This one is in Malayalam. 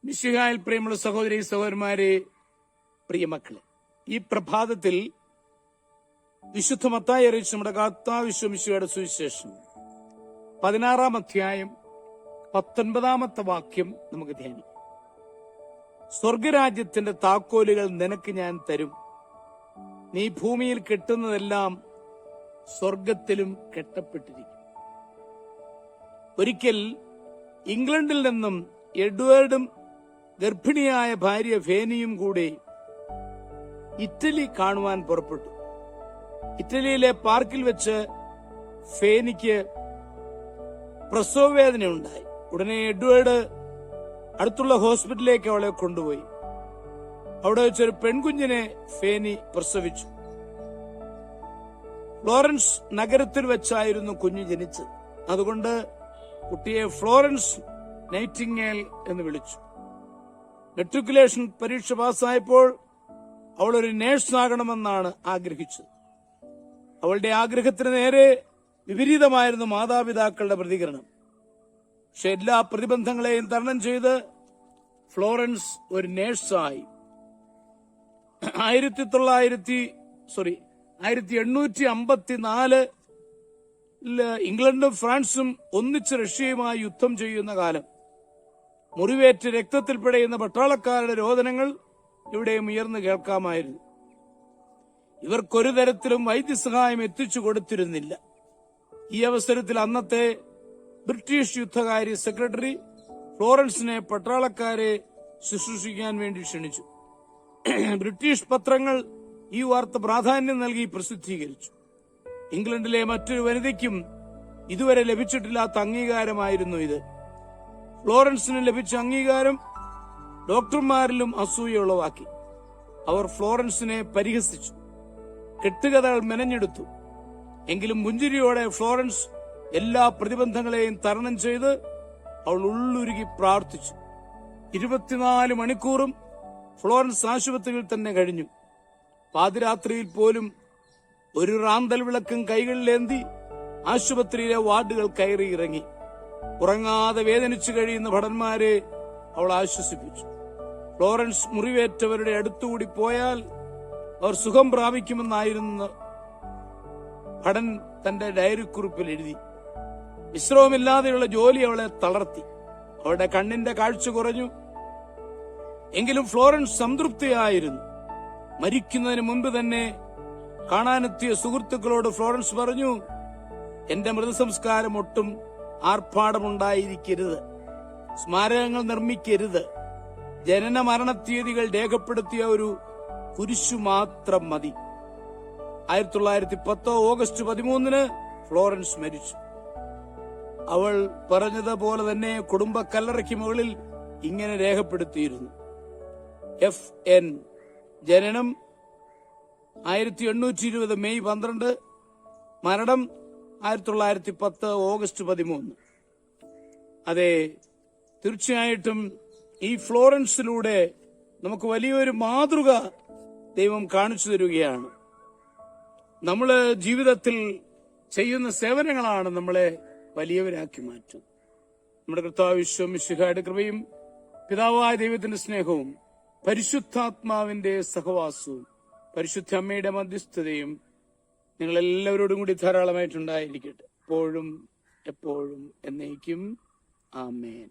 മിശിഹായിൽ പ്രിയമുള്ള സഹോദരി സഹോദരന്മാരെ, പ്രിയമക്കളെ, ഈ പ്രഭാതത്തിൽ വിശുദ്ധ മത്തായി അറിയിച്ച നമ്മുടെ കർത്താവ് മിശിഹായുടെ സുവിശേഷം 16-ാം അധ്യായം 19-ാമത്തെ വാക്യം നമുക്ക് ധ്യാനിക്കാം. സ്വർഗരാജ്യത്തിന്റെ താക്കോലുകൾ നിനക്ക് ഞാൻ തരും. നീ ഭൂമിയിൽ കെട്ടുന്നതെല്ലാം സ്വർഗത്തിലും കെട്ടപ്പെട്ടിരിക്കും. ഒരിക്കൽ ഇംഗ്ലണ്ടിൽ നിന്നും എഡ്വേർഡും ഗർഭിണിയായ ഭാര്യ ഫേനിയും കൂടി ഇറ്റലി കാണുവാൻ പുറപ്പെട്ടു. ഇറ്റലിയിലെ പാർക്കിൽ വെച്ച് ഫേനിക്ക് പ്രസവവേദന ഉണ്ടായി. ഉടനെ എഡ്വേർഡ് അടുത്തുള്ള ഹോസ്പിറ്റലിലേക്ക് അവളെ കൊണ്ടുപോയി. അവിടെ വെച്ചൊരു പെൺകുഞ്ഞിനെ ഫേനി പ്രസവിച്ചു. ഫ്ലോറൻസ് നഗരത്തിൽ വെച്ചായിരുന്നു കുഞ്ഞ് ജനിച്ചത്. അതുകൊണ്ട് കുട്ടിയെ ഫ്ലോറൻസ് നൈറ്റിംഗേൽ എന്ന് വിളിച്ചു. മെട്രിക്കുലേഷൻ പരീക്ഷ പാസ്സായപ്പോൾ അവൾ ഒരു നേഴ്സാകണമെന്നാണ് ആഗ്രഹിച്ചത്. അവളുടെ ആഗ്രഹത്തിന് നേരെ വിപരീതമായിരുന്നു മാതാപിതാക്കളുടെ പ്രതികരണം. പക്ഷെ എല്ലാ പ്രതിബന്ധങ്ങളെയും തരണം ചെയ്ത് ഫ്ലോറൻസ് ഒരു നേഴ്സായി. 1854 ഇംഗ്ലണ്ടും ഫ്രാൻസും ഒന്നിച്ച് റഷ്യയുമായി യുദ്ധം ചെയ്യുന്ന കാലം. മുറിവേറ്റ് രക്തത്തിൽ പിടയുന്ന പട്ടാളക്കാരുടെ രോദനങ്ങൾ ഇവിടെയും ഉയർന്നു കേൾക്കാമായിരുന്നു. ഇവർക്കൊരു തരത്തിലും വൈദ്യസഹായം എത്തിച്ചു കൊടുത്തിരുന്നില്ല. ഈ അവസരത്തിൽ അന്നത്തെ ബ്രിട്ടീഷ് യുദ്ധകാര്യ സെക്രട്ടറി ഫ്ലോറൻസിനെ പട്ടാളക്കാരെ ശുശ്രൂഷിക്കാൻ വേണ്ടി ക്ഷണിച്ചു. ബ്രിട്ടീഷ് പത്രങ്ങൾ ഈ വാർത്ത പ്രാധാന്യം നൽകി പ്രസിദ്ധീകരിച്ചു. ഇംഗ്ലണ്ടിലെ മറ്റൊരു വനിതയ്ക്കും ഇതുവരെ ലഭിച്ചിട്ടില്ലാത്ത അംഗീകാരമായിരുന്നു ഇത്. ഫ്ലോറൻസിന് ലഭിച്ച അംഗീകാരം ഡോക്ടർമാരിലും അസൂയ ഉളവാക്കി. അവർ ഫ്ലോറൻസിനെ പരിഹസിച്ചു, കെട്ടുകഥകൾ മെനഞ്ഞെടുത്തു. എങ്കിലും പുഞ്ചിരിയോടെ ഫ്ലോറൻസ് എല്ലാ പ്രതിബന്ധങ്ങളെയും തരണം ചെയ്ത് അവൾ ഉള്ളുരുകി പ്രാർത്ഥിച്ചു. 24 മണിക്കൂറും ഫ്ലോറൻസ് ആശുപത്രിയിൽ തന്നെ കഴിഞ്ഞു. പാതിരാത്രിയിൽ പോലും ഒരു റാന്തൽ വിളക്കും കൈകളിലേന്തി ആശുപത്രിയിലെ വാർഡുകൾ കയറി ഇറങ്ങി. ഉറങ്ങാതെ വേദനിച്ചു കഴിയുന്ന ഭടന്മാരെ അവൾ ആശ്വസിപ്പിച്ചു. ഫ്ലോറൻസ് മുറിവേറ്റവരുടെ അടുത്തുകൂടി പോയാൽ അവർ സുഖം പ്രാപിക്കുമെന്നായിരുന്നു ഭടൻ തന്റെ ഡയറിക്കുറിപ്പിൽ എഴുതി. വിശ്രമമില്ലാതെയുള്ള ജോലി അവളെ തളർത്തി. അവളുടെ കണ്ണിന്റെ കാഴ്ച കുറഞ്ഞു. എങ്കിലും ഫ്ലോറൻസ് സംതൃപ്തിയായിരുന്നു. മരിക്കുന്നതിന് മുൻപ് തന്നെ കാണാനെത്തിയ സുഹൃത്തുക്കളോട് ഫ്ലോറൻസ് പറഞ്ഞു, എന്റെ മൃതസംസ്കാരം ഒട്ടും ആർഭാടമുണ്ടായിരിക്കരുത്, സ്മാരകങ്ങൾ നിർമ്മിക്കരുത്, ജനന മരണത്തീയതികൾ രേഖപ്പെടുത്തിയ ഒരു കുരിശു മാത്രം മതി. 1910 ഓഗസ്റ്റ് 13 ഫ്ലോറൻസ് മരിച്ചു. അവൾ പറഞ്ഞതുപോലെ തന്നെ കുടുംബ കല്ലറയ്ക്ക് മുകളിൽ ഇങ്ങനെ രേഖപ്പെടുത്തിയിരുന്നു: FN, ജനനം 1820 മെയ് 12, മരണം 1910 ഓഗസ്റ്റ് 13. അതെ, തീർച്ചയായിട്ടും ഈ ഫ്ലോറൻസിലൂടെ നമുക്ക് വലിയൊരു മാതൃക ദൈവം കാണിച്ചു തരികയാണ്. നമ്മള് ജീവിതത്തിൽ ചെയ്യുന്ന സേവനങ്ങളാണ് നമ്മളെ വലിയവരാക്കി മാറ്റുന്നത്. നമ്മുടെ കർത്താവ് മിശിഹായുടെ കൃപയും പിതാവായ ദൈവത്തിന്റെ സ്നേഹവും പരിശുദ്ധാത്മാവിന്റെ സഹവാസവും പരിശുദ്ധ അമ്മയുടെ മധ്യസ്ഥതയും നിങ്ങളെല്ലാവരോടും കൂടി ധാരാളമായിട്ടുണ്ടായിരിക്കട്ടെ, എപ്പോഴും എപ്പോഴും എന്നേക്കും. ആമേൻ.